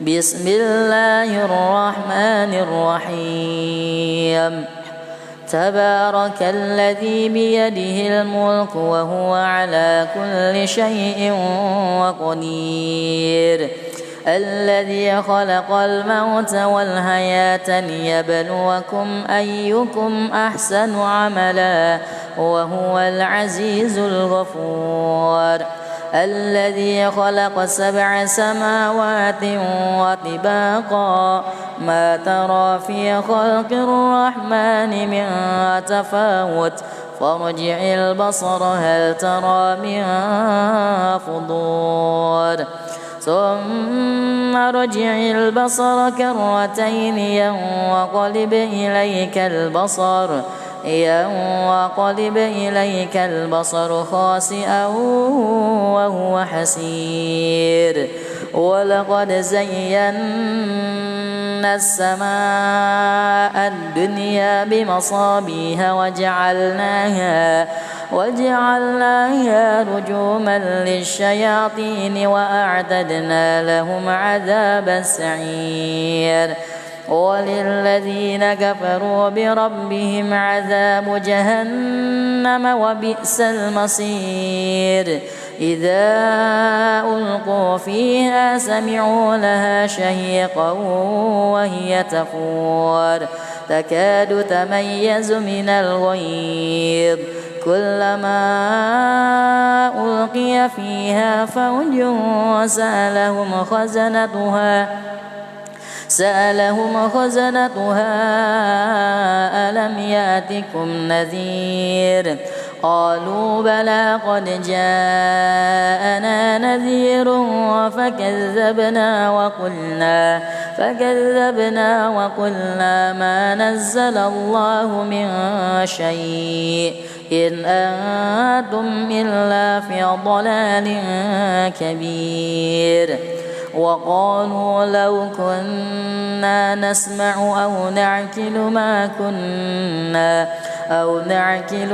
بسم الله الرحمن الرحيم تبارك الذي بيده الملك وهو على كل شيء قدير الذي خلق الموت والحياة ليبلوكم أيكم أحسن عملا وهو العزيز الغفور الذي خلق 7 سماوات وطباقا ما ترى في خلق الرحمن من تفاوت فارجع البصر هل ترى من فطور ثم ارجع البصر كرتين ينقلب إليك البصر خاسئا وهو حسير ولقد زينا السماء الدنيا بمصابيح وجعلناها رجوما للشياطين وأعتدنا لهم عذاب السعير وللذين كفروا بربهم عذاب جهنم وبئس المصير إذا ألقوا فيها سمعوا لها شهيقا وهي تفور تكاد تميز من الغيظ كلما ألقي فيها فوج سألهم خزنتها ألم يأتكم نذير قالوا بلى قد جاءنا نذير فكذبنا وقلنا ما نزل الله من شيء إن أنتم إلا في ضلال كبير وقالوا لو كنا نسمع أو نعقل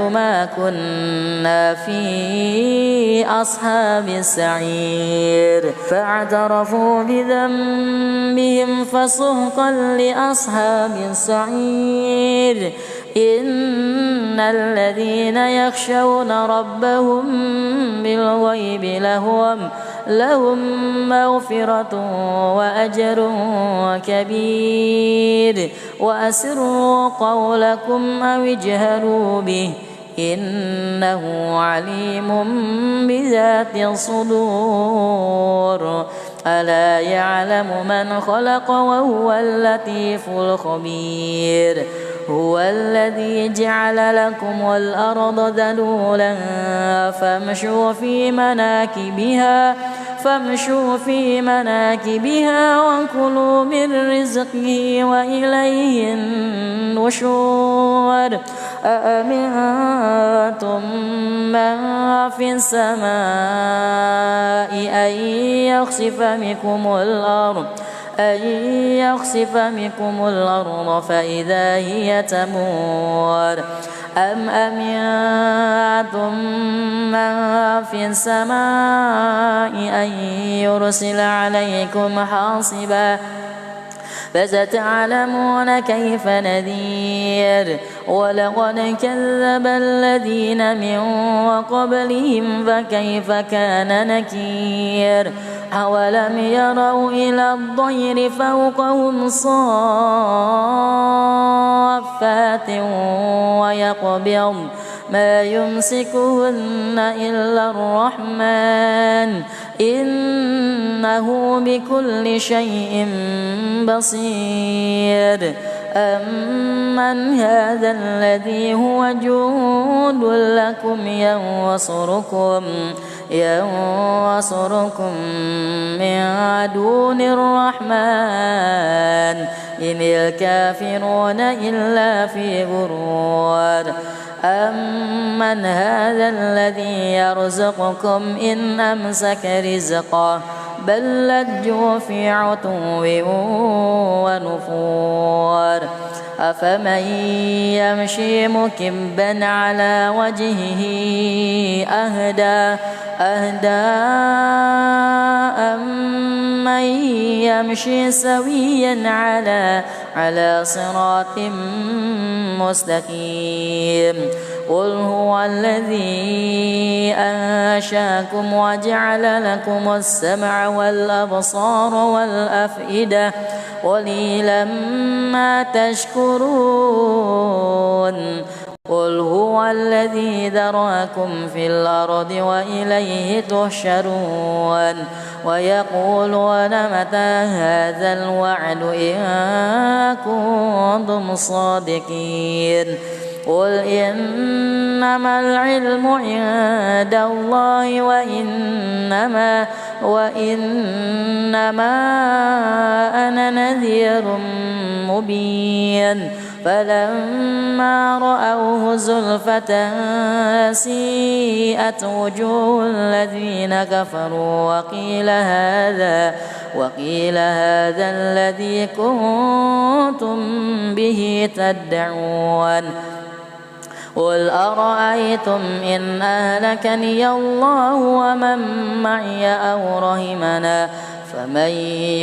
ما كنا في أصحاب السعير فاعترفوا بذنبهم فسحقا لأصحاب السعير إن الذين يخشون ربهم بالغيب لهم مغفرة وأجر كبير وأسروا قولكم أو اجهروا به إنه عليم بذات الصدور ألا يعلم من خلق وهو اللطيف الخبير هو الذي جعل لكم الأرض ذلولا فامشوا في مناكبها وكلوا من رزقه وإليه النشور أأمنتم من في السماء أن يخسف بكم الأرض فإذا هي تمور أم أمنتم من في السماء أن يرسل عليكم حاصبا فستعلمون كيف نذير ولقد كذب الذين من قبلهم فكيف كان نكير أولم يروا إلى الطير فوقهم صافات ويقبض ما يمسكهن إلا الرحمن إنه بكل شيء بصير أمن هذا الذي هو جند لكم ينصركم من دون الرحمن إن الكافرون إلا في غرور أمن هذا الذي يرزقكم إن أمسك رزقه بل لجوا في عتو ونفور أفمن يمشي مكبا على وجهه أهدى أمن يمشي سويا على صراط مستقيم قل هو الذي أنشاكم وجعل لكم السمع والأبصار والأفئدة قليلا ما تشكرون قل هو الذي ذرأكم في الأرض وإليه تحشرون ويقولون متى هذا الوعد إن كنتم صادقين قل إنما العلم عند الله وإنما أنا نذير مبين فلما رأوه زلفة سيئت وجوه الذين كفروا وقيل هذا الذي كنتم به تدعون قل أرأيتم إن أهلكني الله ومن معي أو رحمنا فمن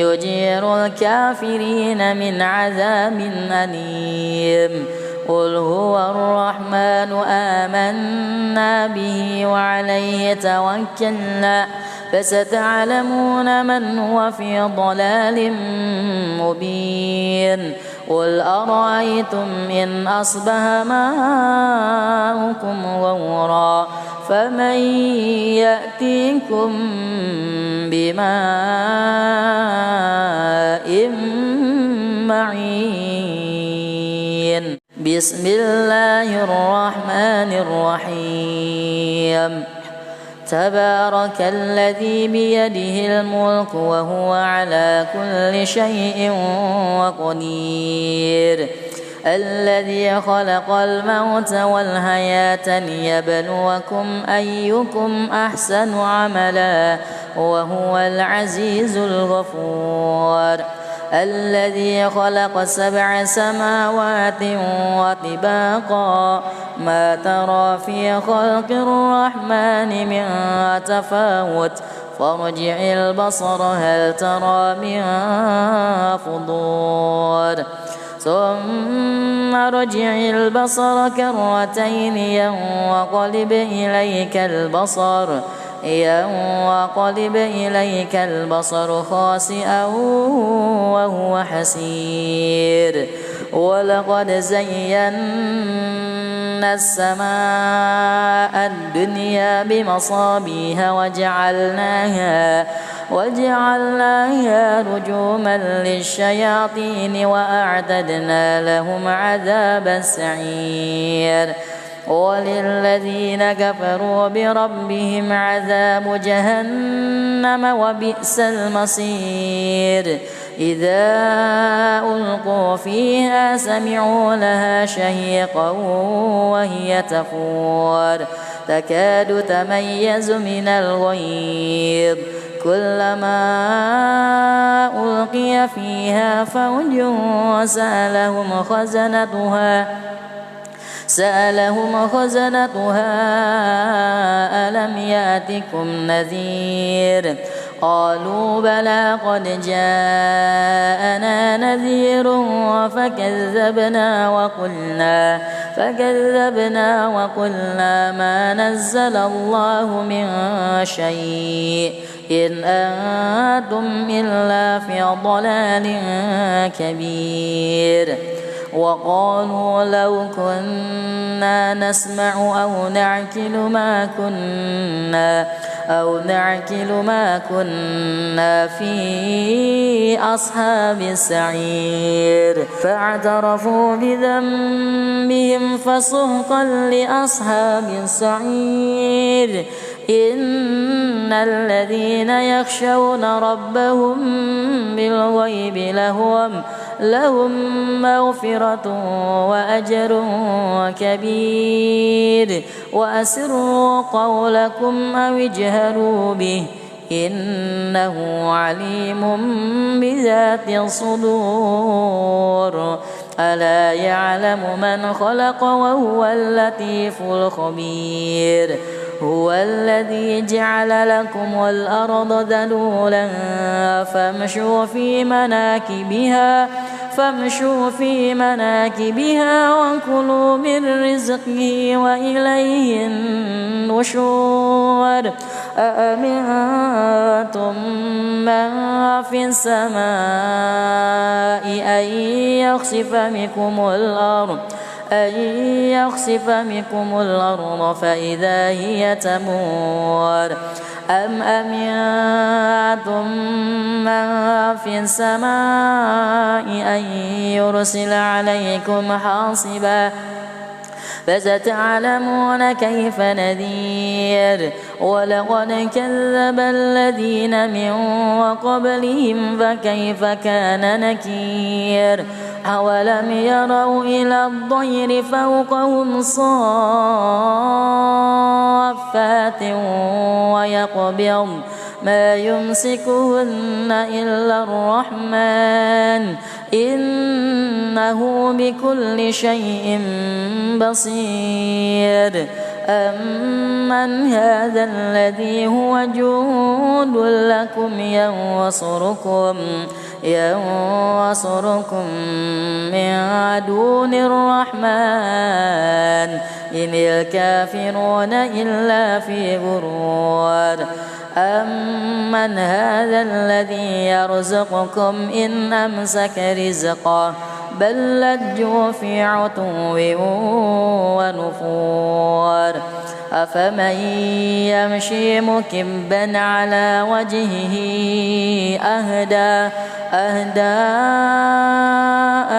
يجير الكافرين من عذاب أليم قل هو الرحمن آمنا به وعليه توكلنا فستعلمون من هو في ضلال مبين قل أرأيتم إن أصبح ماؤكم غورا فمن يأتيكم بماء معين بسم الله الرحمن الرحيم تبارك الذي بيده الملك وهو على كل شيء قدير الذي خلق الموت والحياة ليبلوكم أيكم أحسن عملا وهو العزيز الغفور الذي خلق 7 سماوات وطباقا ما ترى في خلق الرحمن من تفاوت فارجع البصر هل ترى من فطور ثم ارجع البصر كرتين ينقلب إليك البصر خاسئا وهو حسير ولقد زينا السماء الدنيا بمصابيح وجعلناها رجوما للشياطين وأعتدنا لهم عذاب السعير وللذين كفروا بربهم عذاب جهنم وبئس المصير إذا ألقوا فيها سمعوا لها شهيقا وهي تفور تكاد تميز من الغيظ كلما ألقي فيها فوج سألهم خزنتها ألم يأتكم نذير قالوا بلى قد جاءنا نذير فكذبنا وقلنا ما نزل الله من شيء إن أنتم إلا في ضلال كبير وقالوا لو كنا نسمع أو نعقل ما كنا في أصحاب السعير فاعترفوا بذنبهم فسحقا لأصحاب السعير إن الذين يخشون ربهم بالغيب لهم مغفرة وأجر كبير وأسروا قولكم أو اجهروا به إنه عليم بذات الصدور ألا يعلم من خلق وهو اللطيف الخبير هو الذي جعل لكم الأرض ذلولا فامشوا في مناكبها وكلوا من رزقه وإليه النشور أأمنتم من في السماء أن يخسف بكم الأرض فإذا هي تمور أم أمنتم من في السماء أن يرسل عليكم حاصبا فستعلمون كيف نذير ولقد كذب الذين من قبلهم فكيف كان نكير أولم يروا إلى الطير فوقهم صافات ويقبض ما يمسكهن إلا الرحمن إنه بكل شيء بصير أمن هذا الذي هو جند لكم ينصركم من دون الرحمن إن الكافرون إلا في غرور أمن هذا الذي يرزقكم إن أمسك رزقه بل لجوا في عتو ونفور أفمن يمشي مكبا على وجهه أهدى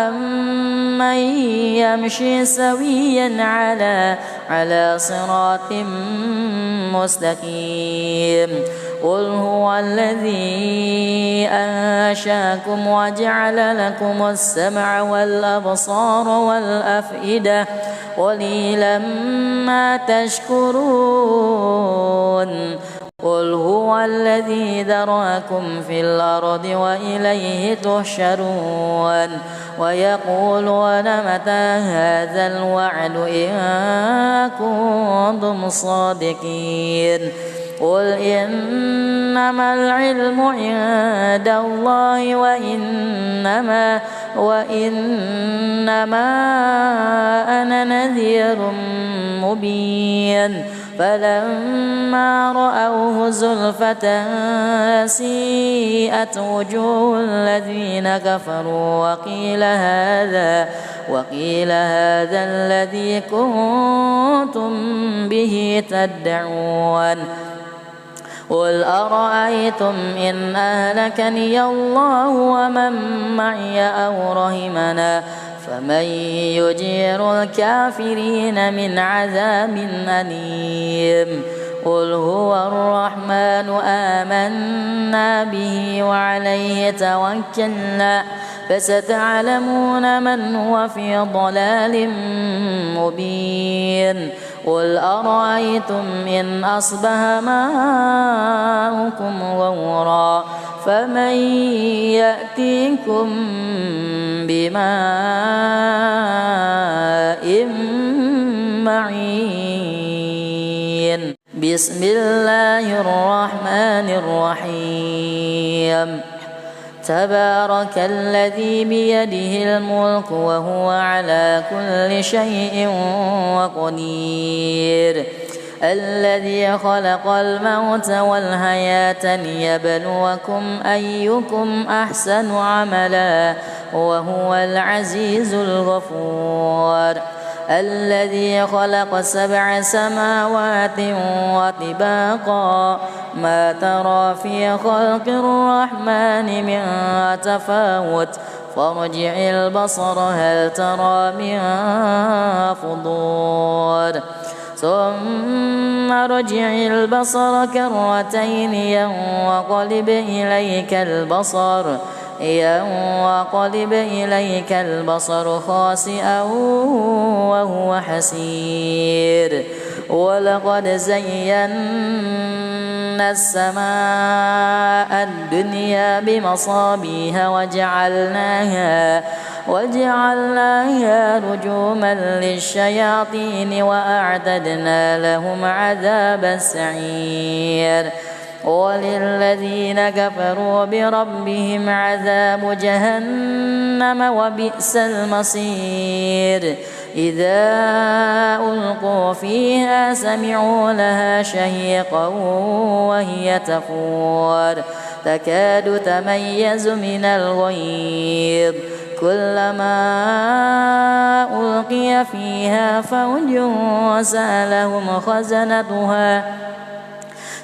أمن يمشي سويا على صراط مستقيم قل هو الذي أنشاكم وجعل لكم السمع والأبصار والأفئدة قليلا ما تشكرون قل هو الذي ذرأكم في الأرض وإليه تحشرون ويقولون متى هذا الوعد إن كنتم صادقين قل إنما العلم عند الله وإنما أنا نذير مبين فلما رأوه زلفة سيئت وجوه الذين كفروا وقيل هذا الذي كنتم به تدعون قل أرأيتم إن أهلكني الله ومن معي أو رحمنا فمن يجير الكافرين من عذاب أليم قل هو الرحمن آمنا به وعليه توكلنا فستعلمون من هو في ضلال مبين قل أرأيتم إن أصبح ماؤكم غورا فمن يأتيكم بماء معين بسم الله الرحمن الرحيم تبارك الذي بيده الملك وهو على كل شيء قدير الذي خلق الموت والحياة ليبلوكم أيكم أحسن عملا وهو العزيز الغفور الذي خلق 7 سماوات وطباقا ما ترى في خلق الرحمن من تفاوت فارجع البصر هل ترى من فطور ثم ارجع البصر كرتين ينقلب إليك البصر خاسئا وهو حسير ولقد زينا زينا السماء الدنيا بمصابيح وجعلناها رجوما للشياطين وأعتدنا لهم عذاب السعير وللذين كفروا بربهم عذاب جهنم وبئس المصير إذا ألقوا فيها سمعوا لها شهيقا وهي تفور تكاد تميز من الغيظ كلما ألقي فيها فوج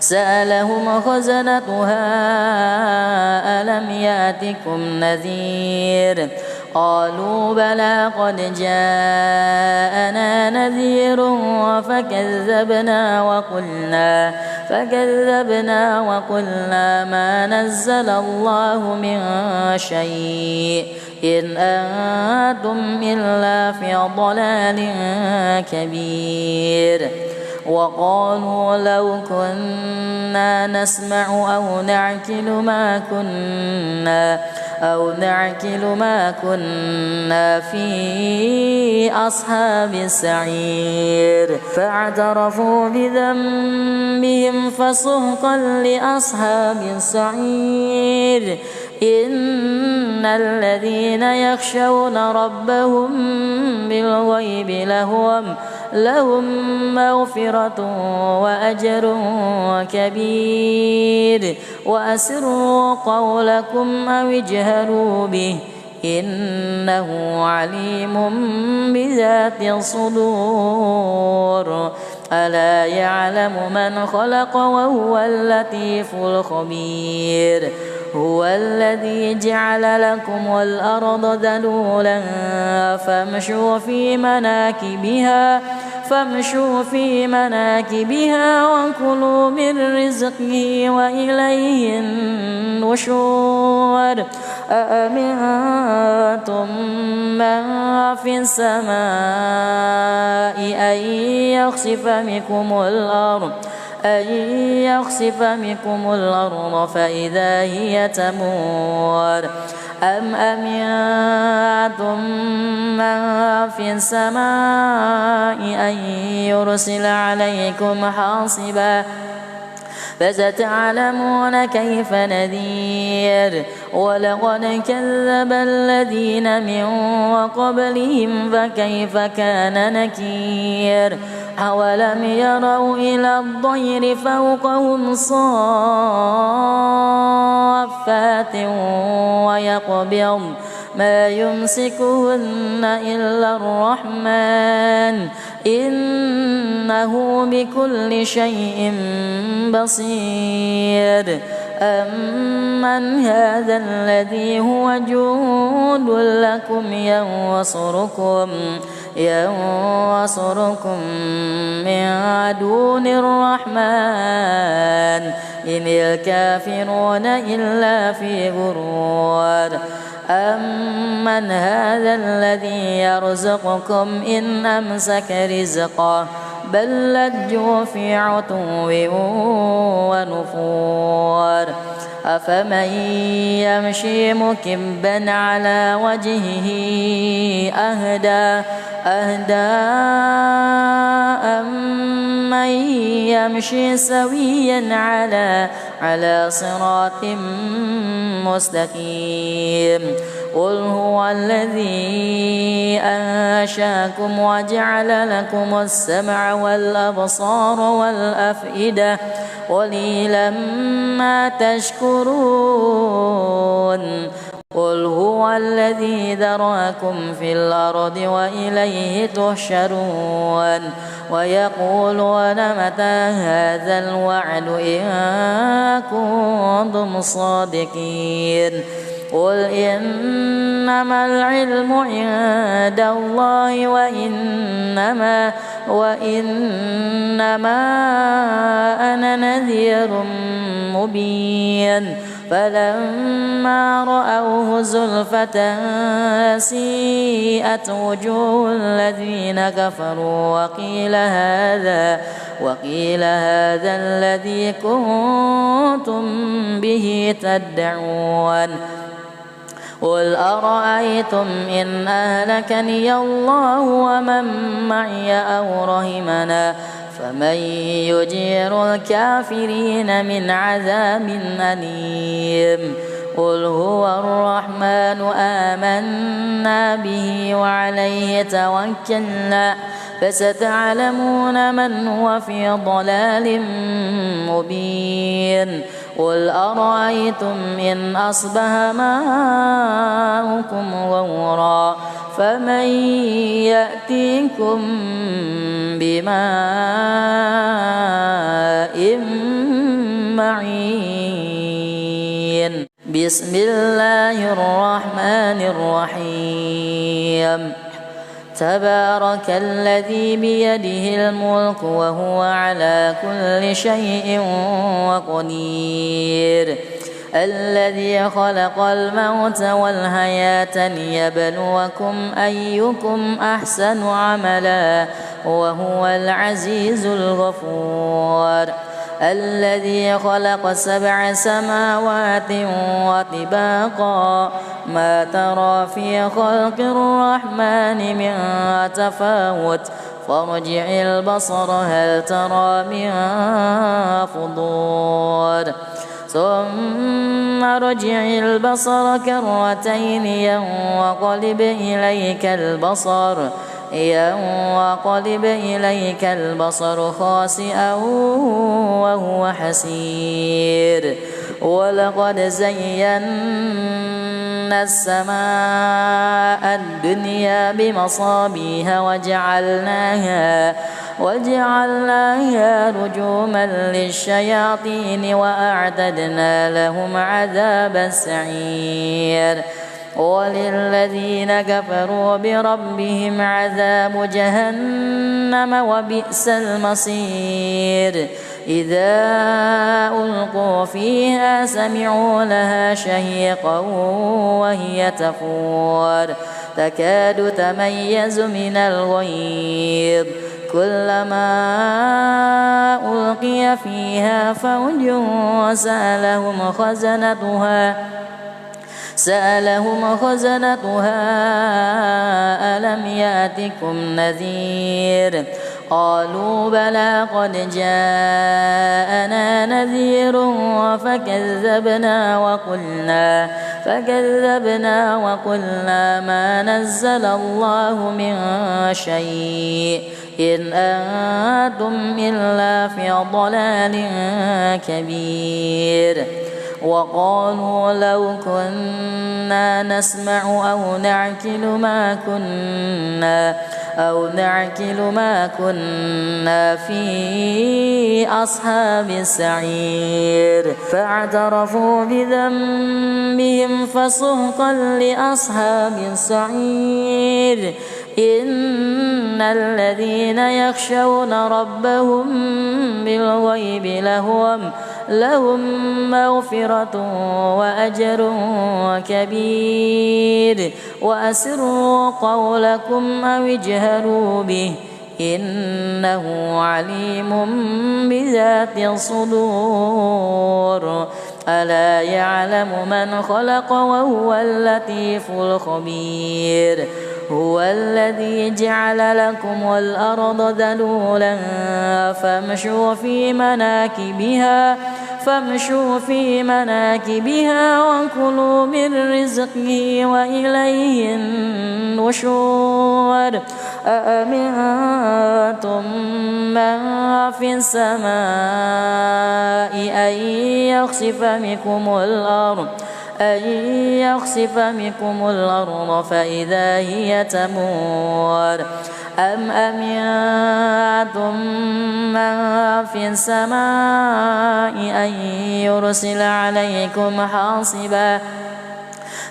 سألهم خزنتها ألم يأتكم نذير قالوا بلى قد جاءنا نذير فكذبنا وقلنا ما نزل الله من شيء إن أنتم إلا في ضلال كبير وقالوا لو كنا نسمع أو نعقل ما كنا في أصحاب السعير فاعترفوا بذنبهم فسحقا لأصحاب السعير إن الذين يخشون ربهم بالغيب لهم مغفرة وأجر كبير وأسروا قولكم أو اجهروا به إنه عليم بذات الصدور ألا يعلم من خلق وهو اللطيف الخبير هو الذي جعل لكم الأرض ذلولا فامشوا في مناكبها وكلوا من رزقه وإليه النشور أأمنتم من في السماء أن يخسف بكم الأرض فإذا هي تمور أم أمنتم من في السماء أن يرسل عليكم حاصبا فستعلمون كيف نذير ولقد كذب الذين من قبلهم فكيف كان نكير أولم يروا إلى الطير فوقهم صافات ويقبض ما يمسكهن إلا الرحمن إنه بكل شيء بصير أمن هذا الذي هو جند لكم ينصركم من دون الرحمن إن الكافرون إلا في غرور أمن هذا الذي يرزقكم إن أمسك رزقه بل لجوا في عتو ونفور أفمن يمشي مكبا على وجهه أهدى أمن يمشي سويا على صراط مستقيم قل هو الذي أنشاكم وجعل لكم السمع والأبصار والأفئدة قليلا ما تشكرون قل هو الذي ذرأكم في الأرض وإليه تحشرون ويقولون متى هذا الوعد إن كنتم صادقين قل إنما العلم عند الله وإنما أنا نذير مبين فلما رأوه زلفة سيئت وجوه الذين كفروا وقيل هذا الذي كنتم به تدعون قل أرأيتم إن أهلكني الله ومن معي أو رحمنا فمن يجير الكافرين من عذاب أليم قل هو الرحمن آمنا به وعليه توكلنا فستعلمون من هو في ضلال مبين قل أرأيتم إن أصبح ماؤكم غورا فمن يأتيكم بماء معين بسم الله الرحمن الرحيم تبارك الذي بيده الملك وهو على كل شيء قدير الذي خلق الموت والحياة ليبلوكم أيكم أحسن عملا وهو العزيز الغفور الذي خلق 7 سماوات وطباقا ما ترى في خلق الرحمن من تفاوت فارجع البصر هل ترى من فطور ثم ارجع البصر كرتين ينقلب إليك البصر خاسئا وهو حسير ولقد زينا السماء الدنيا بمصابيح وجعلناها رجوما للشياطين وأعتدنا لهم عذاب السعير وللذين كفروا بربهم عذاب جهنم وبئس المصير إذا ألقوا فيها سمعوا لها شهيقا وهي تفور تكاد تميز من الغيظ كلما ألقي فيها فوج سألهم خزنتها ألم يأتكم نذير قالوا بلى قد جاءنا نذير فكذبنا وقلنا ما نزل الله من شيء إن أنتم إلا في ضلال كبير وقالوا لو كنا نسمع أو نعقل ما كنا في أصحاب السعير فاعترفوا بذنبهم فسحقا لأصحاب السعير إن الذين يخشون ربهم بالغيب لهم مغفرة وأجر كبير وأسروا قولكم أو اجهروا به إنه عليم بذات الصدور ألا يعلم من خلق وهو اللطيف الخبير هو الذي جعل لكم الأرض ذلولا فامشوا في مناكبها وكلوا من رزقه وإليه النشور أأمنتم من في السماء أن يخسف بكم الأرض فإذا هي تمور أم أمنتم من في السماء أن يرسل عليكم حاصبا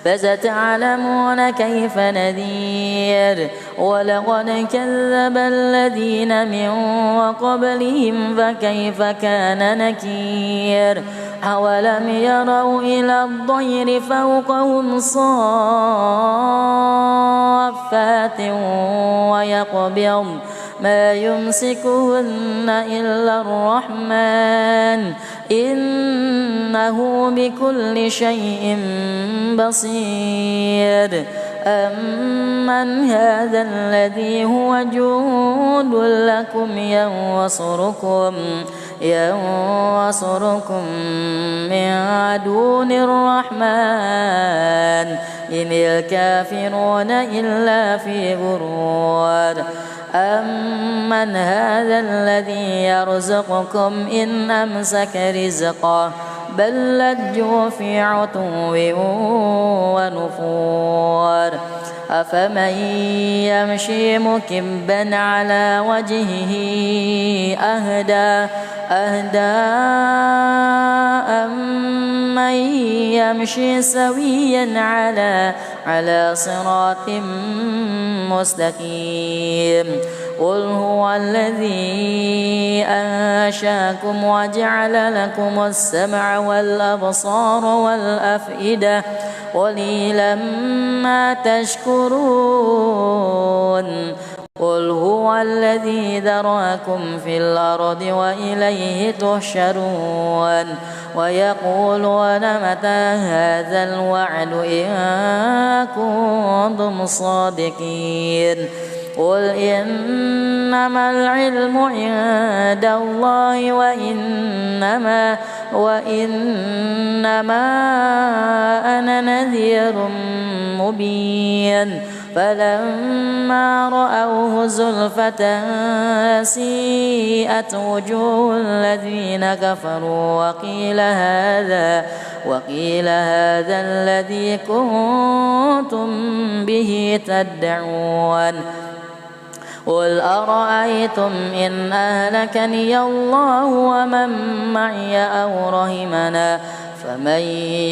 فستعلمون كيف نذير ولقد كذب الذين من قبلهم فكيف كان نكير أولم يروا إلى الطير فوقهم صافات ويقبض ما يمسكهن إلا الرحمن إنه بكل شيء بصير أمن هذا الذي هو جند لكم ينصركم من دون الرحمن إن الكافرون إلا في غرور أمن هذا الذي يرزقكم إن أمسك رزقه بل لجوا في عتو ونفور أفمن يمشي مكبا على وجهه أهدى أمن يمشي سويا على صراط مستقيم قل هو الذي أنشاكم وجعل لكم السمع والأبصار والأفئدة قليلا ما تشكرون قل هو الذي ذرأكم في الأرض وإليه تحشرون ويقولون متى هذا الوعد إن كنتم صادقين قل إنما العلم عند الله وإنما أنا نذير مبين فلما رأوه زلفة سيئت وجوه الذين كفروا وقيل هذا الذي كنتم به تدعون قل أرأيتم إن أهلكني الله ومن معي أو رحمنا فمن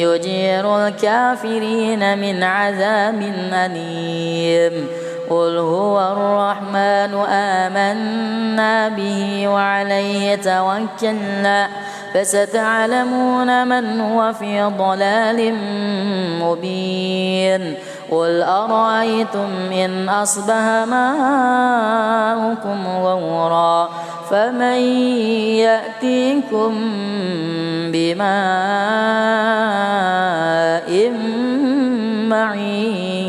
يجير الكافرين من عذاب أليم قل هو الرحمن آمنا به وعليه توكلنا فستعلمون من هو في ضلال مبين قل أرأيتم إن أصبح ماؤكم غورا فمن يأتيكم بماء معين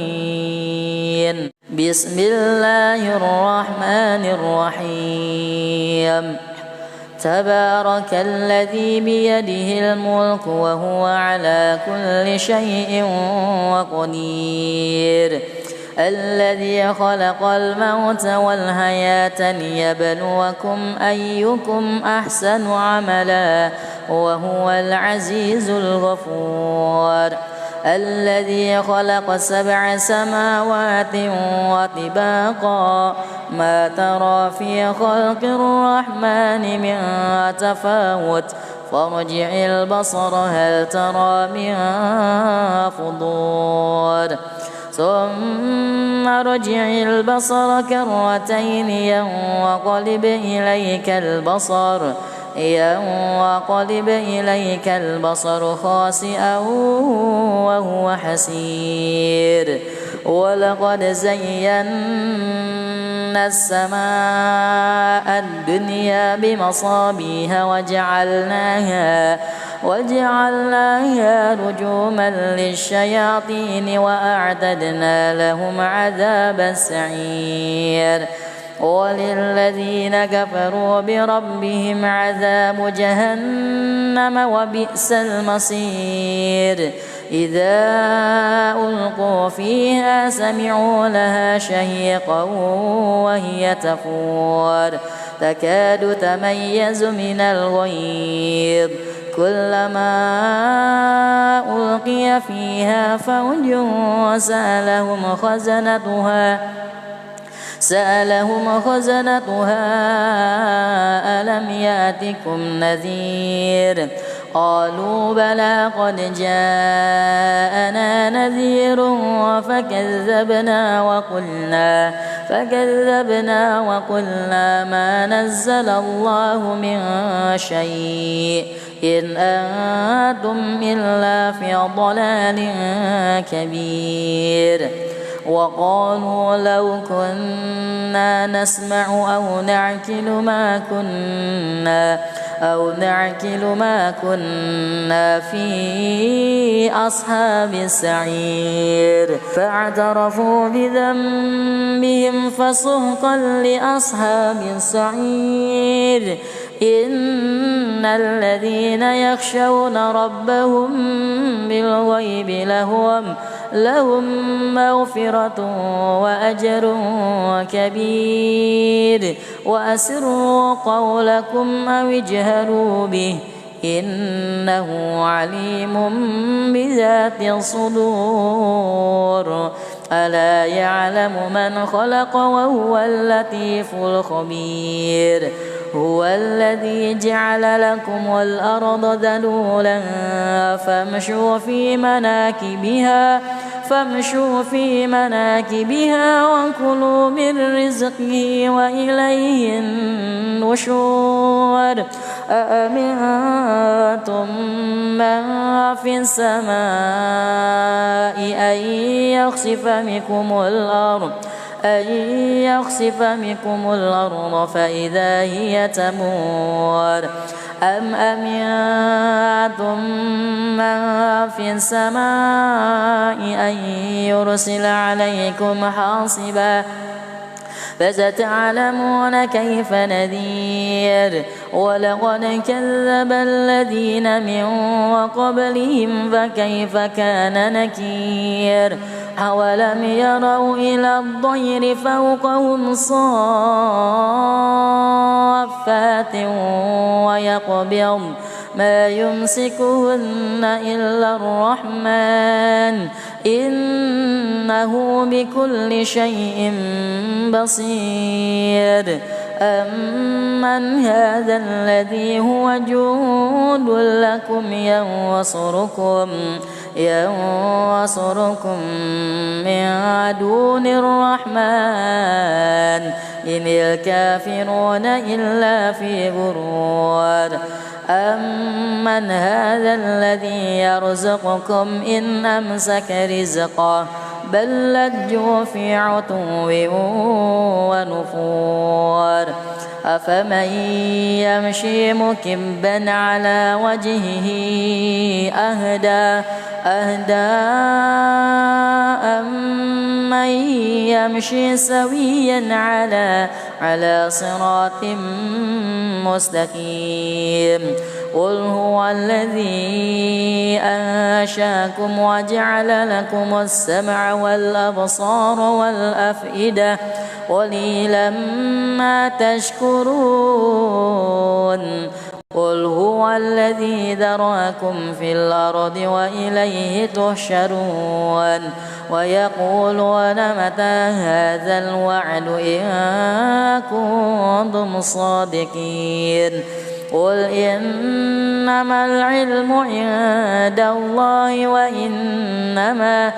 بسم الله الرحمن الرحيم تبارك الذي بيده الملك وهو على كل شيء قدير الذي خلق الموت والحياة ليبلوكم أيكم أحسن عملا وهو العزيز الغفور الذي خلق 7 سماوات وطباقا ما ترى في خلق الرحمن من تفاوت فارجع البصر هل ترى من فطور ثم ارجع البصر كرتين ينقلب إليك البصر خاسئا وهو حسير ولقد زينا السماء الدنيا بمصابيح وجعلناها رجوما للشياطين وأعتدنا لهم عذاب السعير وللذين كفروا بربهم عذاب جهنم وبئس المصير إذا ألقوا فيها سمعوا لها شهيقا وهي تفور تكاد تميز من الغيظ كلما ألقي فيها فوج سألهم خزنتها ألم يأتكم نذير قالوا بلى قد جاءنا نذير فكذبنا وقلنا ما نزل الله من شيء إن أنتم إلا في ضلال كبير وقالوا لو كنا نسمع أو نعقل ما كنا في أصحاب السعير فاعترفوا بذنبهم فسحقا لأصحاب السعير إن الذين يخشون ربهم بالغيب لهم مغفرة وأجر كبير وأسروا قولكم أو اجهروا به إنه عليم بذات الصدور ألا يعلم من خلق وهو اللطيف الخبير هو الذي جعل لكم الأرض ذلولا فامشوا في مناكبها وكلوا من رزقه وإليه النشور أأمنتم من في السماء أن يخسف بكم الأرض فإذا هي تمور أم أمنتم من في السماء أن يرسل عليكم حاصبا فستعلمون كيف نذير ولقد كذب الذين من قبلهم فكيف كان نكير أولم يروا إلى الطير فوقهم صافات ويقبض ما يمسكهن إلا الرحمن إنه بكل شيء بصير أمن هذا الذي هو جند لكم ينصركم من دون الرحمن إن الكافرون إلا في غرور أمن هذا الذي يرزقكم إن أمسك رزقه بل لجوا في عتو ونفور أفمن يمشي مكبا على وجهه أهدى أمن يمشي سويا على صراط مستقيم قل هو الذي أنشاكم وجعل لكم السمع والأبصار والأفئدة قليلا ما تشكرون قل هو الذي ذرأكم في الأرض وإليه تحشرون ويقولون متى هذا الوعد إن كنتم صادقين قل إنما العلم عند الله وإنما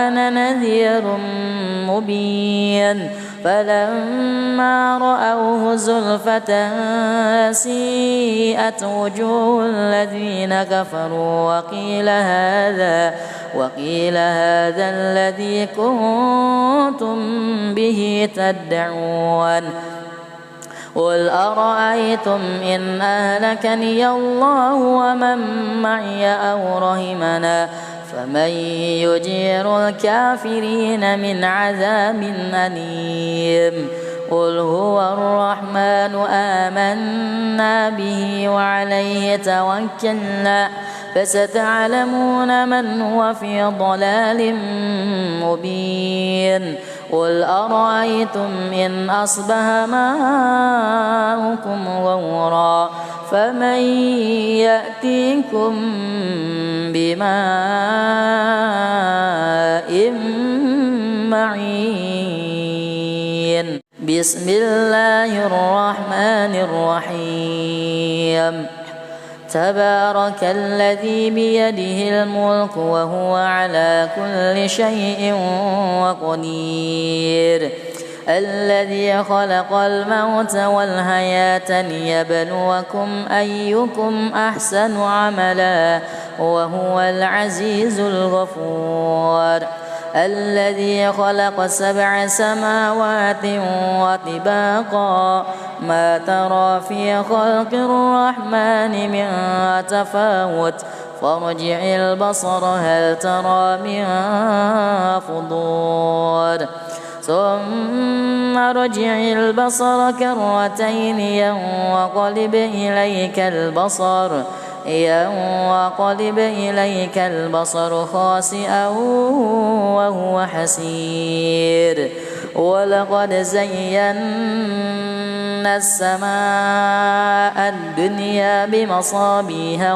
أنا نذير مبين فلما رأوه زلفة سيئت وجوه الذين كفروا وقيل هذا الذي كنتم به تدعون قل أرأيتم إن أهلكني الله ومن معي أو رحمنا فمن يجير الكافرين من عذاب أليم قل هو الرحمن آمنا به وعليه توكلنا فستعلمون من هو في ضلال مبين قل أرأيتم إن أصبح ماؤكم غورا فمن يأتيكم بماء معين بسم الله الرحمن الرحيم تبارك الذي بيده الملك وهو على كل شيء قدير الذي خلق الموت والحياة ليبلوكم أيكم أحسن عملا وهو العزيز الغفور الذي خلق 7 سماوات وطباقا ما ترى في خلق الرحمن من تفاوت فارجع البصر هل ترى من فطور ثم ارجع البصر كرتين ينقلب إليك البصر خاسئا وهو حسير ولقد زينا السماء الدنيا بمصابيح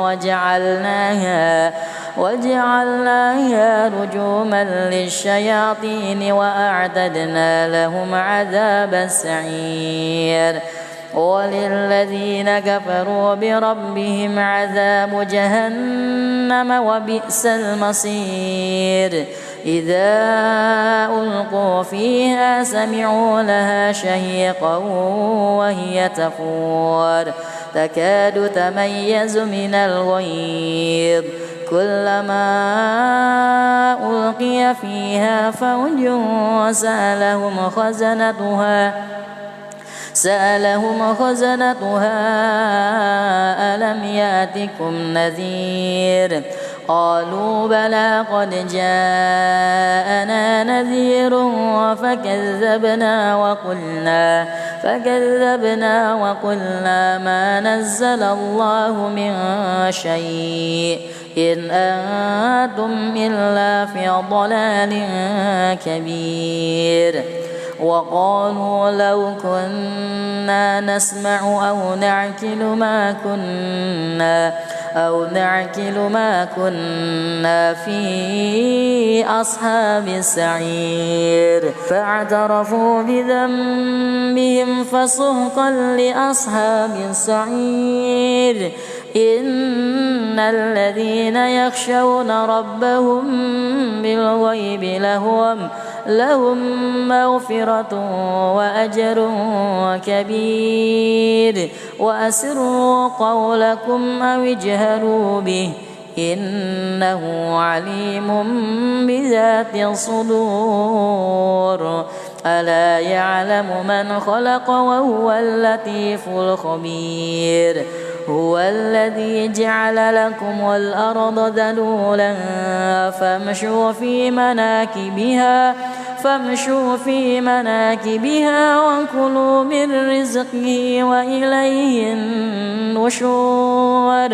وجعلناها رجوما للشياطين وأعتدنا لهم عذاب السعير وللذين كفروا بربهم عذاب جهنم وبئس المصير إذا ألقوا فيها سمعوا لها شهيقا وهي تفور تكاد تميز من الغيظ كلما ألقي فيها فوج سألهم خزنتها ألم يأتكم نذير قالوا بلى قد جاءنا نذير فكذبنا وقلنا ما نزل الله من شيء إن أنتم إلا في ضلال كبير وقالوا لو كنا نسمع أو نعقل ما كنا في أصحاب السعير فاعترفوا بذنبهم فسحقا لأصحاب السعير إن الذين يخشون ربهم بالغيب لهم مغفرة وأجر كبير وأسروا قولكم أو اجهروا به إنه عليم بذات الصدور ألا يعلم من خلق وهو اللطيف الخبير هو الذي جعل لكم الأرض ذلولا فامشوا في مناكبها وكلوا من رزقه وإليه النشور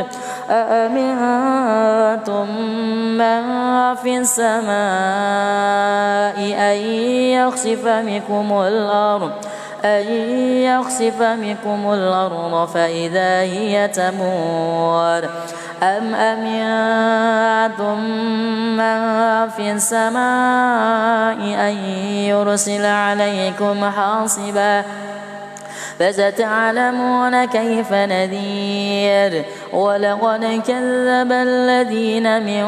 أأمنتم من في السماء أن يخسف بكم الأرض فإذا هي تمور أم أمنتم من في السماء أن يرسل عليكم حاصبا فستعلمون كيف نذير ولقد كذب الذين من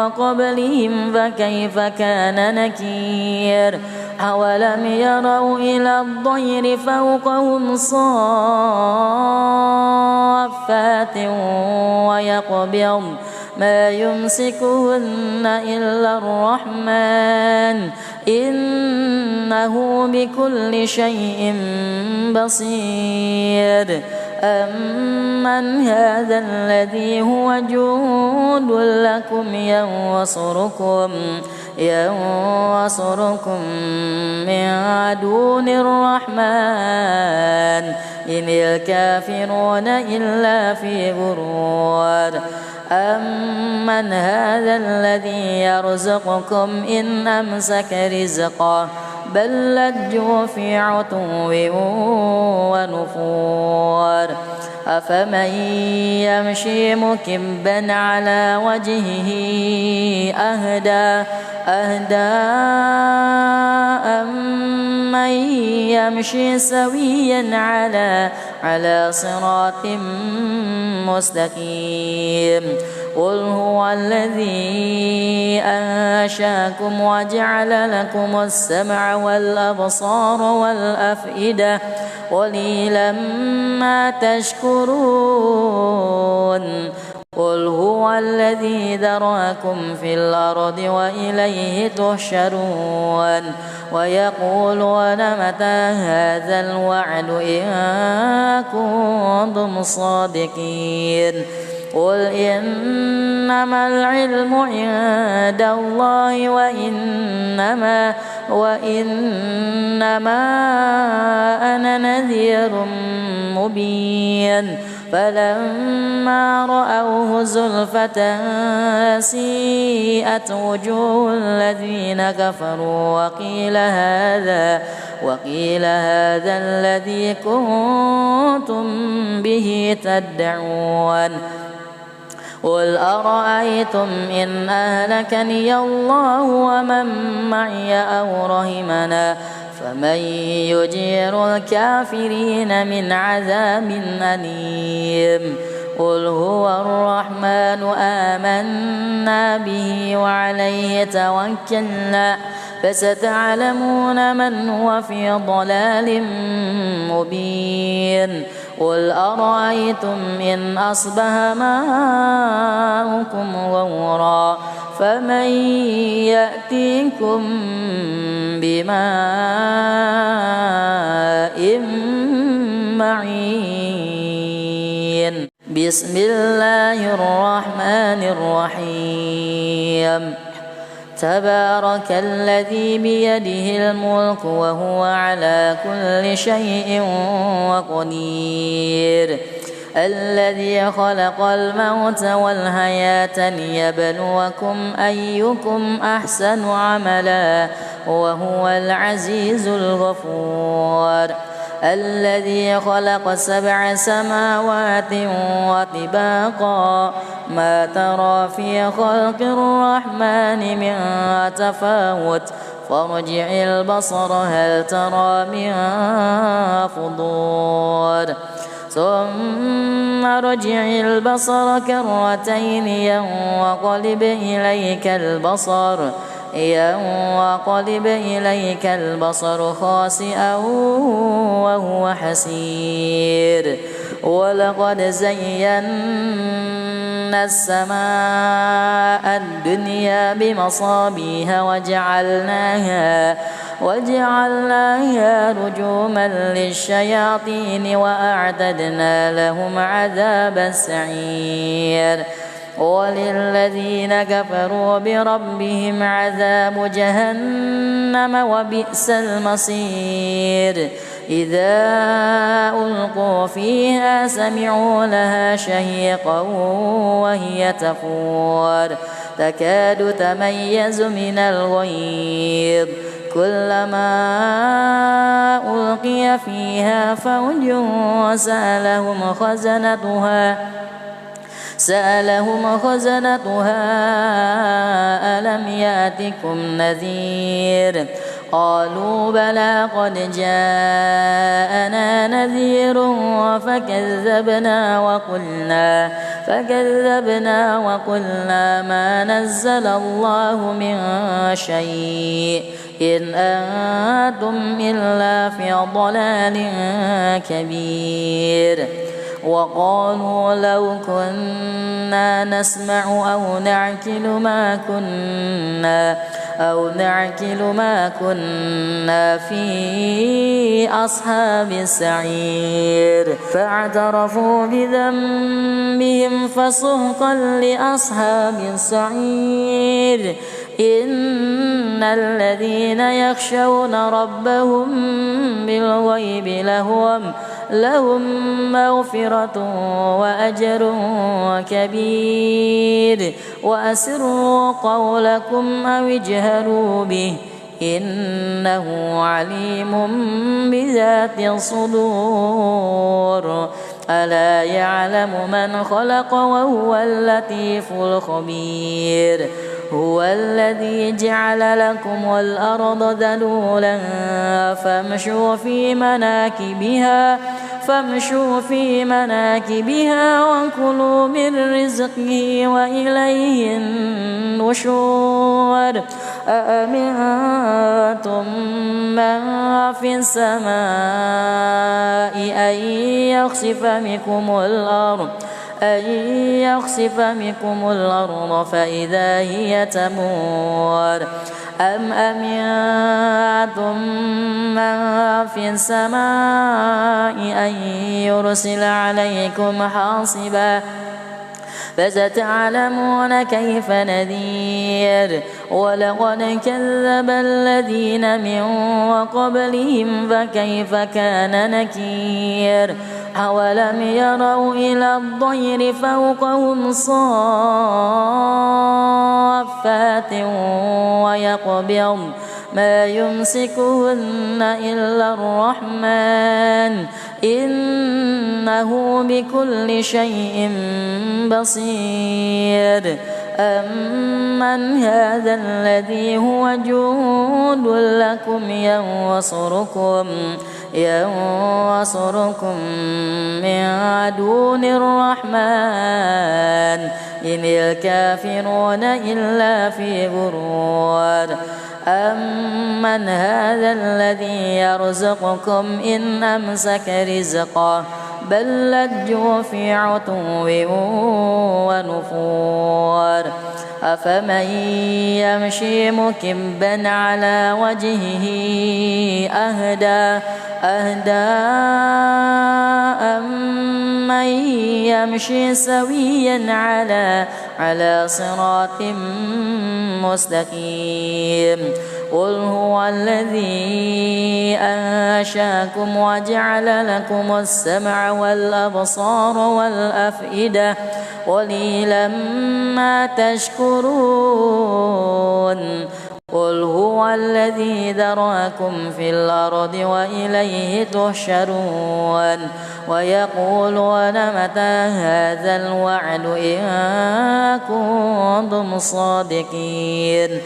قبلهم فكيف كان نكير أولم يروا إلى الطير فوقهم صافات ويقبض ما يمسكهن إلا الرحمن إنه بكل شيء بصير أمن هذا الذي هو جند لكم ينصركم من دون الرحمن إن الكافرون إلا في غرور أمن هذا الذي يرزقكم إن أمسك رزقه بل لجوا في عتو ونفور أفمن يمشي مكبا على وجهه أهدى أمن يمشي سويا على صراط مستقيم قل هو الذي أنشاكم وجعل لكم السمع والأبصار والأفئدة قليلا ما تشكرون قل هو الذي ذراكم في الأرض وإليه تحشرون ويقولون متى هذا الوعد إن كنتم صادقين قل إنما العلم عند الله وإنما أنا نذير مبين فلما رأوه زلفة سيئت وجوه الذين كفروا وقيل هذا الذي كنتم به تدعون قل أرأيتم إن أهلكني الله ومن معي أو رحمنا فمن يجير الكافرين من عذاب أليم قل هو الرحمن آمنا به وعليه توكلنا فستعلمون من هو في ضلال مبين قل أرأيتم إن أصبح ماؤكم غورا فمن يأتيكم بماء معين بسم الله الرحمن الرحيم تبارك الذي بيده الملك وهو على كل شيء قدير الذي خلق الموت والحياة ليبلوكم أيكم أحسن عملا وهو العزيز الغفور الذي خلق 7 سماوات وطباقا ما ترى في خلق الرحمن من تفاوت فارجع البصر هل ترى من فطور ثم ارجع البصر كرتين ينقلب إليك البصر خاسئا وهو حسير ولقد زينا السماء الدنيا بمصابيح وجعلناها رجوما للشياطين وأعتدنا لهم عذاب السعير وللذين كفروا بربهم عذاب جهنم وبئس المصير إذا ألقوا فيها سمعوا لها شهيقا وهي تفور تكاد تميز من الغيظ كلما ألقي فيها فوج سألهم خزنتها ألم يأتكم نذير قالوا بلى قد جاءنا نذير فكذبنا وقلنا ما نزل الله من شيء إن أنتم إلا في ضلال كبير وقالوا لو كنا نسمع أو نعقل ما كنا في أصحاب السعير فاعترفوا بذنبهم فسحقا لأصحاب السعير إن الذين يخشون ربهم بالغيب لهم مغفرة وأجر كبير وأسروا قولكم أو اجهروا به إنه عليم بذات الصدور ألا يعلم من خلق وهو اللطيف الخبير هو الذي جعل لكم الأرض ذلولا فامشوا في مناكبها وكلوا من رزقه وإليه النشور أأمنتم من في السماء أن يخسف بكم الأرض فإذا هي تمور أم أمنتم من في السماء أن يرسل عليكم حاصبا فستعلمون كيف نذير ولقد كذب الذين من قبلهم فكيف كان نكير أولم يروا إلى الطير فوقهم صافات ويقبضن ما يمسكهن إلا الرحمن إنه بكل شيء بصير أمن هذا الذي هو جند لكم ينصركم من دون الرحمن إن الكافرون إلا في غرور أمن هذا الذي يرزقكم إن أمسك رزقه بل لجوا في عتو ونفور أفمن يمشي مكبا على وجهه أهدى أمن يمشي سويا على صراط مستقيم قل هو الذي أنشاكم وجعل لكم السمع والأبصار والأفئدة قليلا ما تشكرون قل هو الذي ذرأكم في الأرض وإليه تحشرون ويقولون متى هذا الوعد إن كنتم صادقين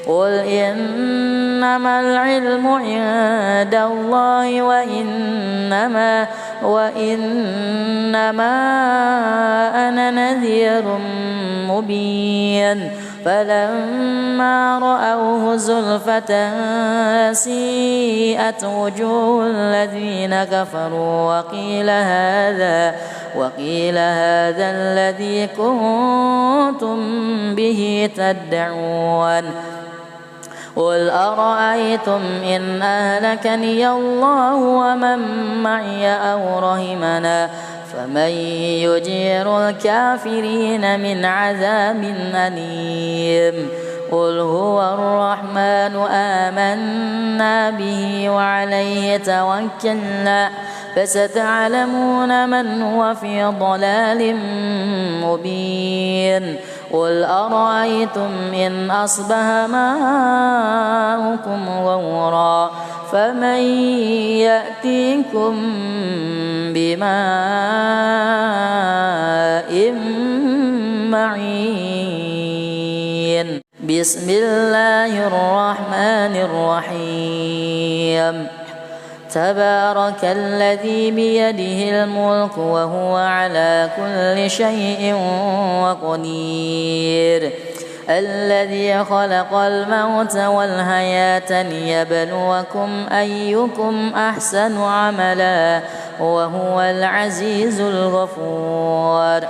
قل إنما العلم عند الله وإنما أنا نذير مبين فلما رأوه زلفة سيئت وجوه الذين كفروا وقيل هذا الذي كنتم به تدعون قل أرأيتم إن أهلكني الله ومن معي أو رحمنا فمن يجير الكافرين من عذاب أليم قل هو الرحمن آمنا به وعليه توكلنا فستعلمون من هو في ضلال مبين قل أرأيتم إن أصبح ماؤكم غورا فمن يأتيكم بماء معين بسم الله الرحمن الرحيم تبارك الذي بيده الملك وهو على كل شيء قدير الذي خلق الموت والحياة ليبلوكم أيكم أحسن عملا وهو العزيز الغفور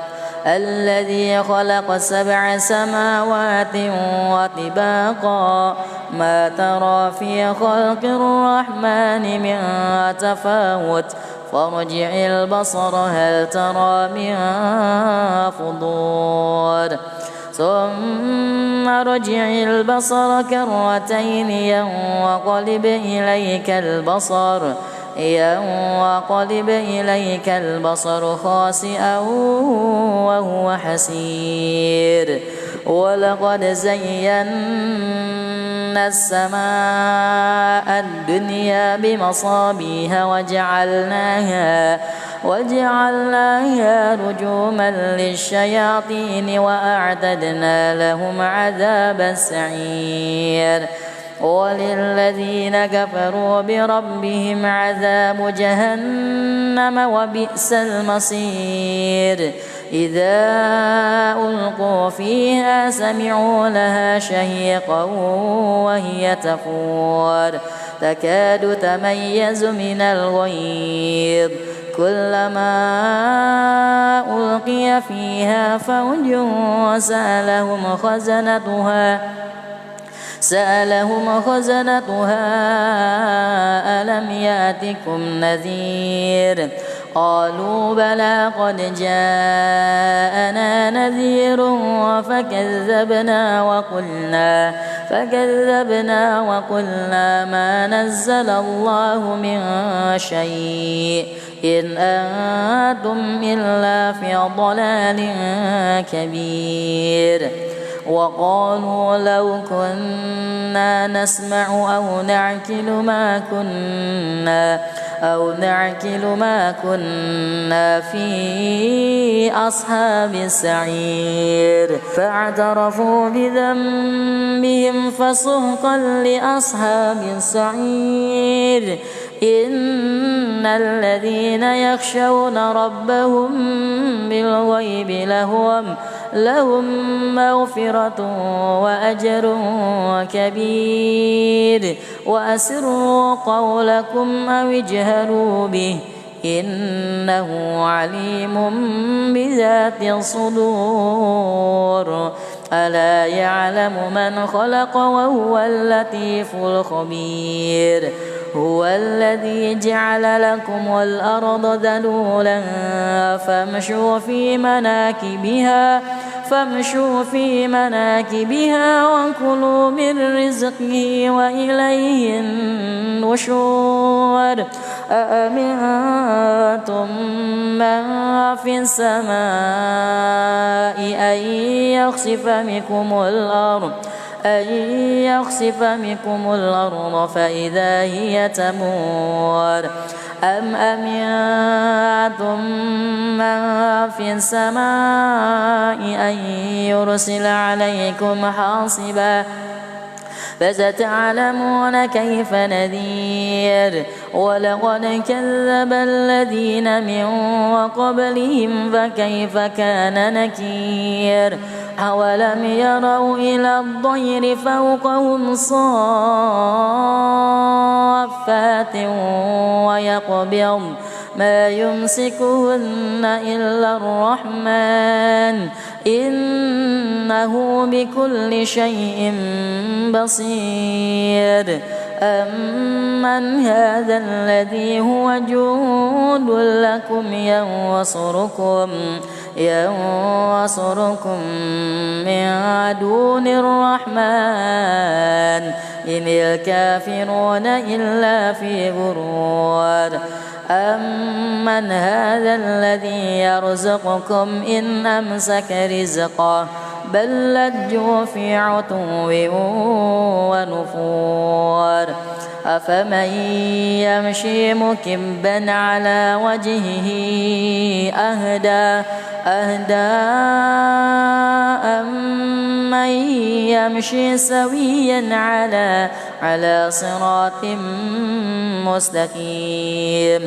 الذي خلق 7 سماوات وطباقا ما ترى في خلق الرحمن من تفاوت فارجع البصر هل ترى من فطور ثم ارجع البصر كرتين ينقلب إليك البصر خاسئا وهو حسير ولقد زينا السماء الدنيا بمصابيح وجعلناها رجوما للشياطين وأعتدنا لهم عذاب السعير وللذين كفروا بربهم عذاب جهنم وبئس المصير إذا ألقوا فيها سمعوا لها شهيقا وهي تفور تكاد تميز من الغيظ كلما ألقي فيها فوج سألهم خزنتها ألم يأتكم نذير قالوا بلى قد جاءنا نذير فكذبنا وقلنا ما نزل الله من شيء إن أنتم إلا في ضلال كبير وقالوا لو كنا نسمع أو نعقل ما كنا في أصحاب السعير فاعترفوا بذنبهم فسحقا لأصحاب السعير إن الذين يخشون ربهم بالغيب لهم مغفرة وأجر كبير وأسروا قولكم أو اجهروا به إنه عليم بذات الصدور ألا يعلم من خلق وهو اللطيف الخبير هو الذي جعل لكم الأرض ذلولا فامشوا في مناكبها وكلوا من رزقه وإليه النشور أأمنتم من في السماء أن يخسف بكم الأرض فإذا هي تمور أم أمنتم من في السماء أن يرسل عليكم حاصبا فستعلمون كيف نذير ولقد كذب الذين من قبلهم فكيف كان نكير أولم يروا إلى الطير فوقهم صافات ويقبض ما يمسكهن إلا الرحمن إنه بكل شيء بصير أمن هذا الذي هو جند لكم ينصركم من دون الرحمن إن الكافرون إلا في غرور أمن هذا الذي يرزقكم إن أمسك رزقه بل لجوا في عتو ونفور أفمن يمشي مكبا على وجهه أهدى أمن يمشي سويا على صراط مستقيم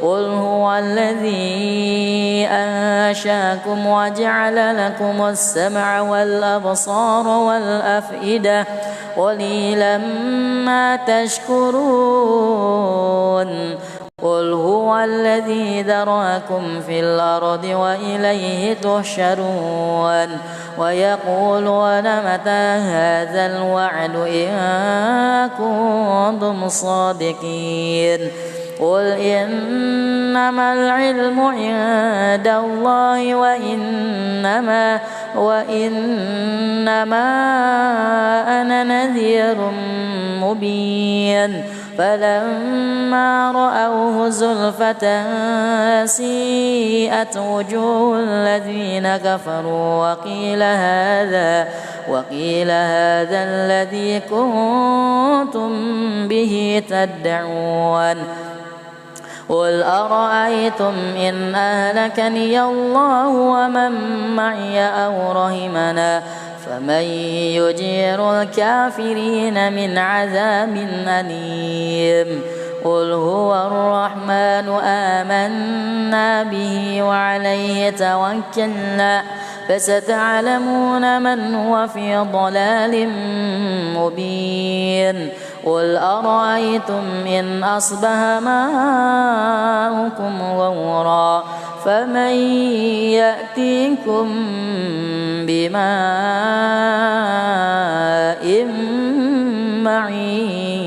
قل هو الذي أنشاكم وجعل لكم السمع والأبصار والأفئدة قليلا ما تشكرون قل هو الذي ذراكم في الأرض وإليه تحشرون ويقولون متى هذا الوعد إن كنتم صادقين قل إنما العلم عند الله وإنما أنا نذير مبين فلما رأوه زلفة سيئت وجوه الذين كفروا وقيل هذا الذي كنتم به تدعون قل أرأيتم إن أهلكني الله ومن معي أو رحمنا فمن يجير الكافرين من عذاب أليم قل هو الرحمن آمنا به وعليه توكلنا فستعلمون من هو في ضلال مبين قل أرأيتم إن أصبح ماؤكم غورا فمن يأتيكم بماء معين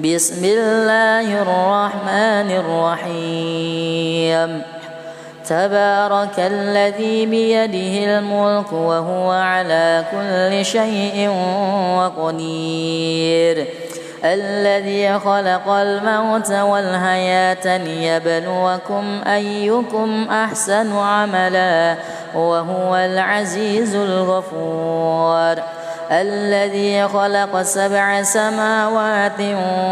بسم الله الرحمن الرحيم تبارك الذي بيده الملك وهو على كل شيء قدير الذي خلق الموت والحياة ليبلوكم أيكم أحسن عملا وهو العزيز الغفور الذي خلق 7 سماوات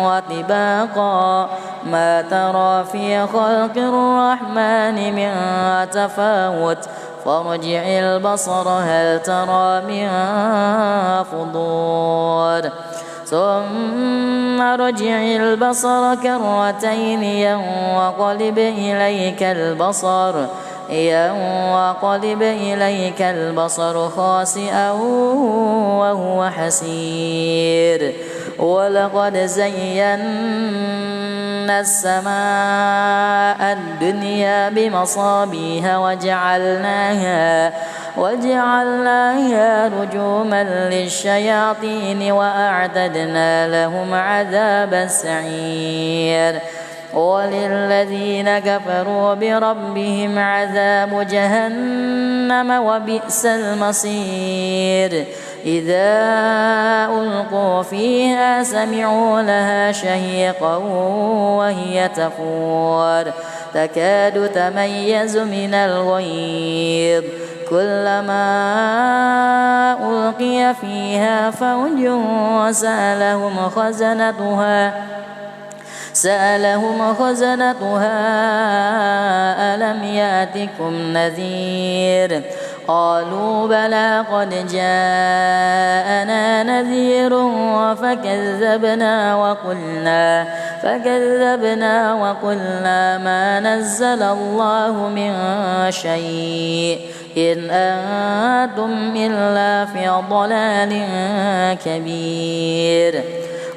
وطباقا ما ترى في خلق الرحمن من تفاوت فارجع البصر هل ترى من فطور ثم ارجع البصر كرتين ينقلب إليك البصر خاسئا وهو حسير ولقد زينا السماء الدنيا بمصابيح وجعلناها رجوما للشياطين وأعتدنا لهم عذاب السعير وللذين كفروا بربهم عذاب جهنم وبئس المصير إذا ألقوا فيها سمعوا لها شهيقا وهي تفور تكاد تميز من الغيظ كلما ألقي فيها فوج سألهم خزنتها ألم يأتكم نذير قالوا بلى قد جاءنا نذير فكذبنا وقلنا ما نزل الله من شيء إن أنتم إلا في ضلال كبير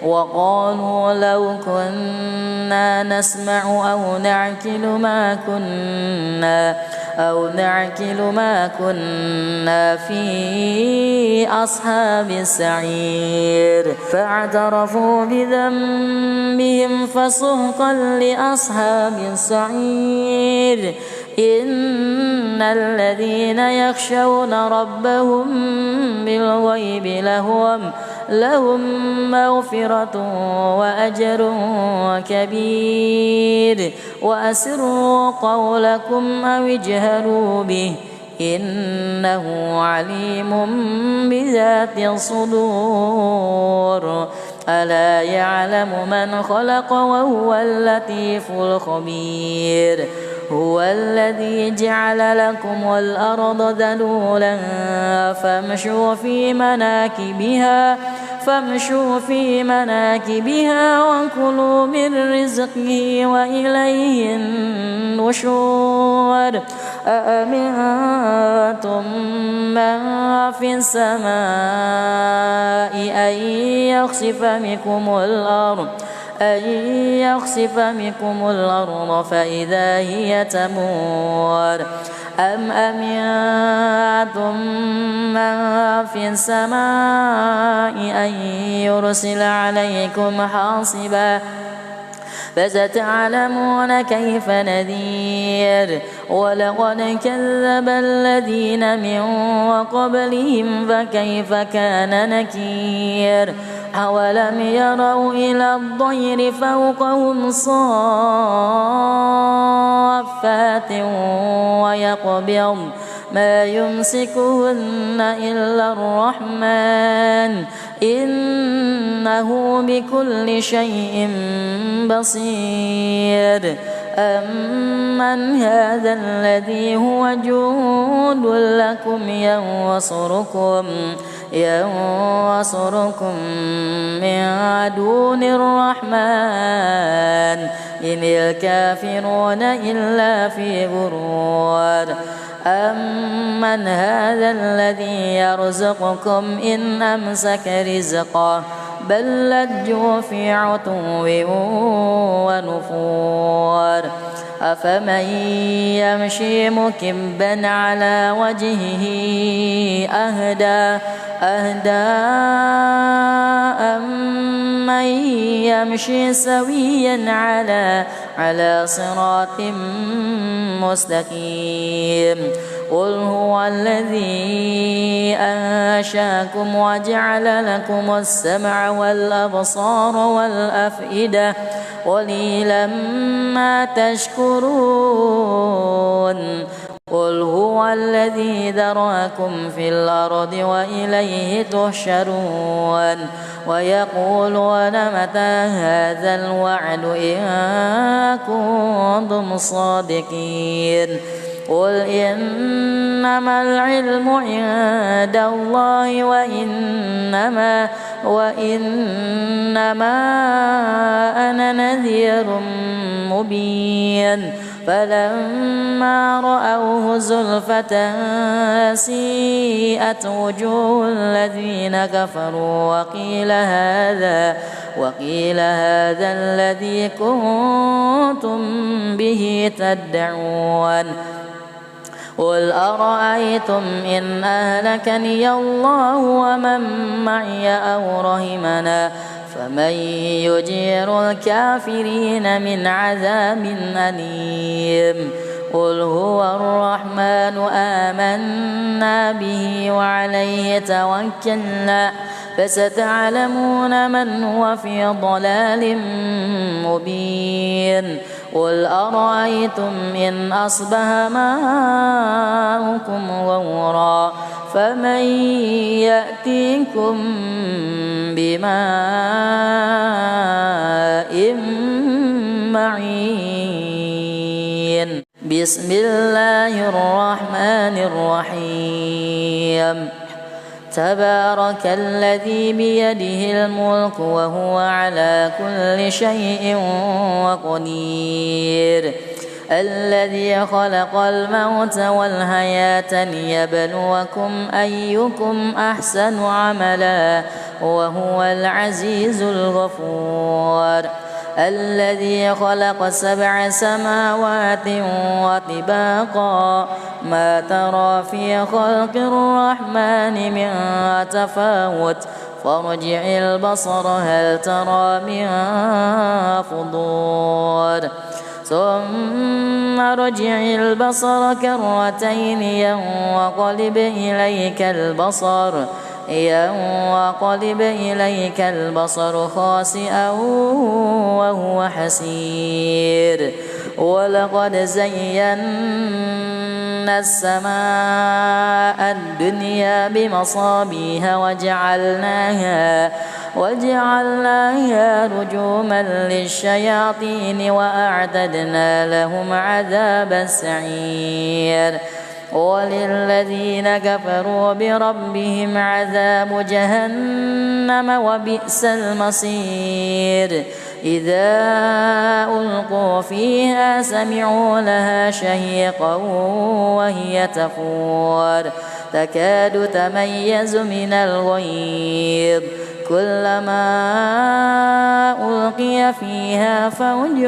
وقالوا لو كنا نسمع أو نعقل ما كنا في أصحاب السعير فاعترفوا بذنبهم فسحقا لأصحاب السعير إن الذين يخشون ربهم بالغيب لهم مغفرة وأجر كبير وأسروا قولكم أو اجهروا به إنه عليم بذات الصدور ألا يعلم من خلق وهو اللطيف الخبير هو الذي جعل لكم الأرض ذلولا فامشوا في مناكبها وكلوا من رزقه وإليه النشور أأمنتم من في السماء أن يخسف بكم الأرض فإذا هي تمور أم أمنتم من في السماء أن يرسل عليكم حاصبا فستعلمون كيف نذير ولقد كذب الذين من قبلهم فكيف كان نكير أولم يروا إلى الطير فوقهم صافات ويقبض ما يمسكهن إلا الرحمن إنه بكل شيء بصير أمن هذا الذي هو جند لكم ينصركم من دون الرحمن إن الكافرون إلا في غرور أمن هذا الذي يرزقكم إن أمسك رزقه بل لجوا في عتو ونفور أفمن يمشي مكبا على وجهه أهدى أمن يمشي سويا على صراط مستقيم قل هو الذي أنشاكم وجعل لكم السمع والأبصار والأفئدة قليلا ما تشكرون قل هو الذي ذرأكم في الأرض وإليه تحشرون ويقولون متى هذا الوعد إن كنتم صادقين قل إنما العلم عند الله وإنما أنا نذير مبين فلما رأوه زلفة سيئت وجوه الذين كفروا وقيل هذا الذي كنتم به تدعون قل أرأيتم إن أهلكني الله ومن معي أو رحمنا فمن يجير الكافرين من عذاب أليم قل هو الرحمن آمنا به وعليه توكلنا فستعلمون من هو في ضلال مبين قل أرأيتم إن أصبح ماؤكم غورا فمن يأتيكم بماء معين بسم الله الرحمن الرحيم تبارك الذي بيده الملك وهو على كل شيء قدير الذي خلق الموت والحياة ليبلوكم أيكم أحسن عملا وهو العزيز الغفور الذي خلق 7 سماوات وطباقا ما ترى في خلق الرحمن من تفاوت فارجع البصر هل ترى من فطور ثم ارجع البصر كرتين ينقلب إليك البصر خاسئا وهو حسير ولقد زينا السماء الدنيا بمصابيح وجعلناها رجوما للشياطين وأعتدنا لهم عذاب السعير وللذين كفروا بربهم عذاب جهنم وبئس المصير إذا ألقوا فيها سمعوا لها شهيقا وهي تفور تكاد تميز من الغيظ كلما ألقي فيها فوج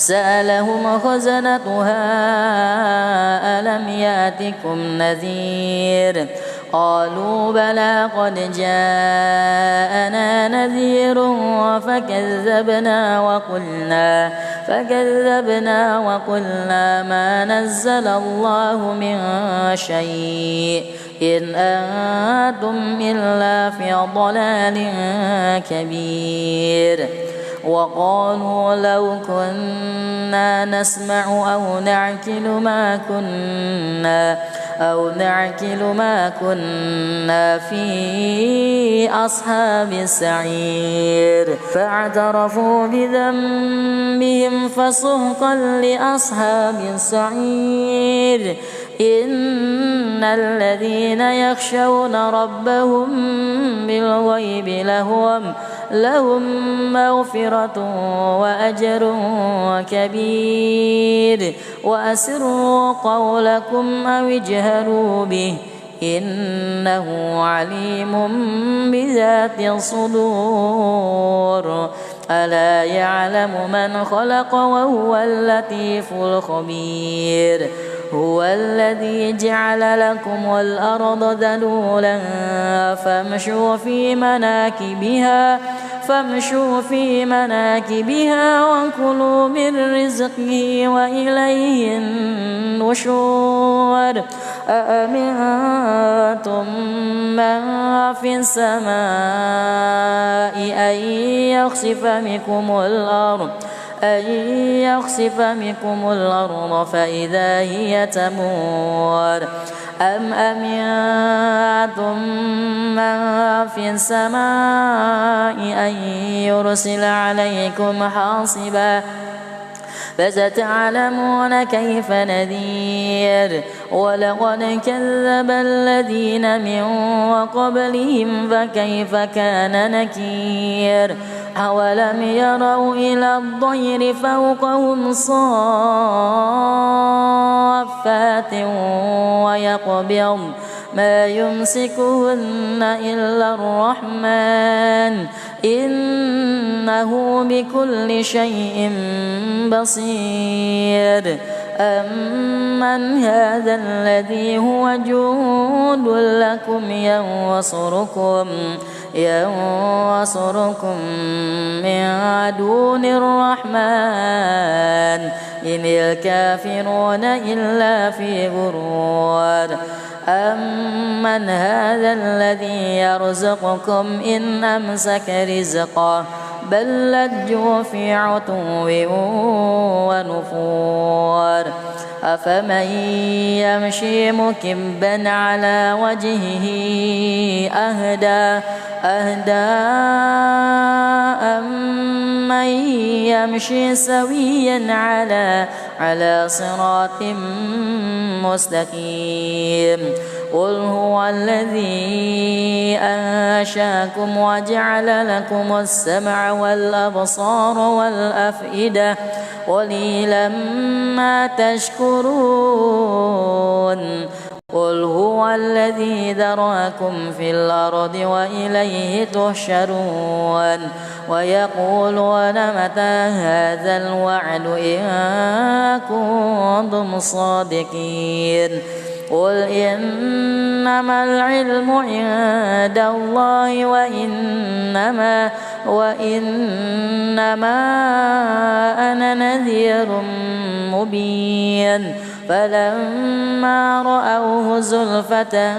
سألهم خزنتها ألم يأتكم نذير قالوا بلى قد جاءنا نذير فكذبنا وقلنا ما نزل الله من شيء إن أنتم إلا في ضلال كبير وقالوا لو كنا نسمع أو نعقل ما كنا في أصحاب السعير فاعترفوا بذنبهم فسحقا لأصحاب السعير إن الذين يخشون ربهم بالغيب لهم مغفرة وأجر كبير وأسروا قولكم أو اجهروا به إنه عليم بذات الصدور ألا يعلم من خلق وهو اللطيف الخبير هو الذي جعل لكم الأرض ذلولا فامشوا في مناكبها وكلوا من رزقه وإليه النشور أأمنتم من في السماء أن يخسف بكم الأرض فإذا هي تمور أم أمنتم من في السماء أن يرسل عليكم حاصبا فستعلمون كيف نذير ولقد كذب الذين من قبلهم فكيف كان نكير أولم يروا إلى الطير فوقهم صافات ويقبضن ما يمسكهن إلا الرحمن إنه بكل شيء بصير أمن هذا الذي هو جند لكم ينصركم من دون الرحمن إن الكافرون إلا في غرور أمن هذا الذي يرزقكم إن أمسك رزقه بل لجوا في عتو ونفور أفمن يمشي مكبا على وجهه أهدى أمن يمشي سويا على صراط مستقيم قل هو الذي أنشاكم وجعل لكم السمع والأبصار والأفئدة قليلا ما تشكرون قل هو الذي ذرأكم في الأرض وإليه تحشرون ويقولون متى هذا الوعد إن كنتم صادقين قل إنما العلم عند الله وإنما أنا نذير مبين فلما رأوه زلفة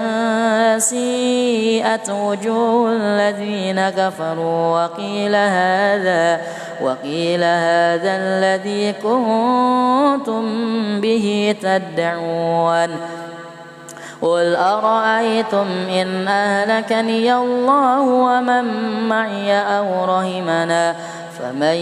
سيئت وجوه الذين كفروا وقيل هذا الذي كنتم به تدعون قل أرأيتم إن أهلكني الله ومن معي أو رحمنا فمن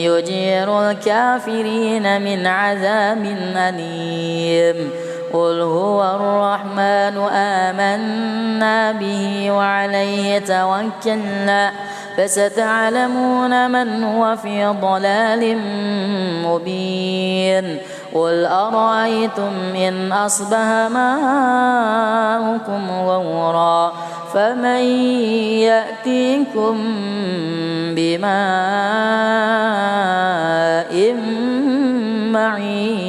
يجير الكافرين من عذاب أليم قل هو الرحمن آمنا به وعليه توكلنا فستعلمون من هو في ضلال مبين قل أرأيتم إن أصبح ماؤكم غورا فمن يأتيكم بماء معين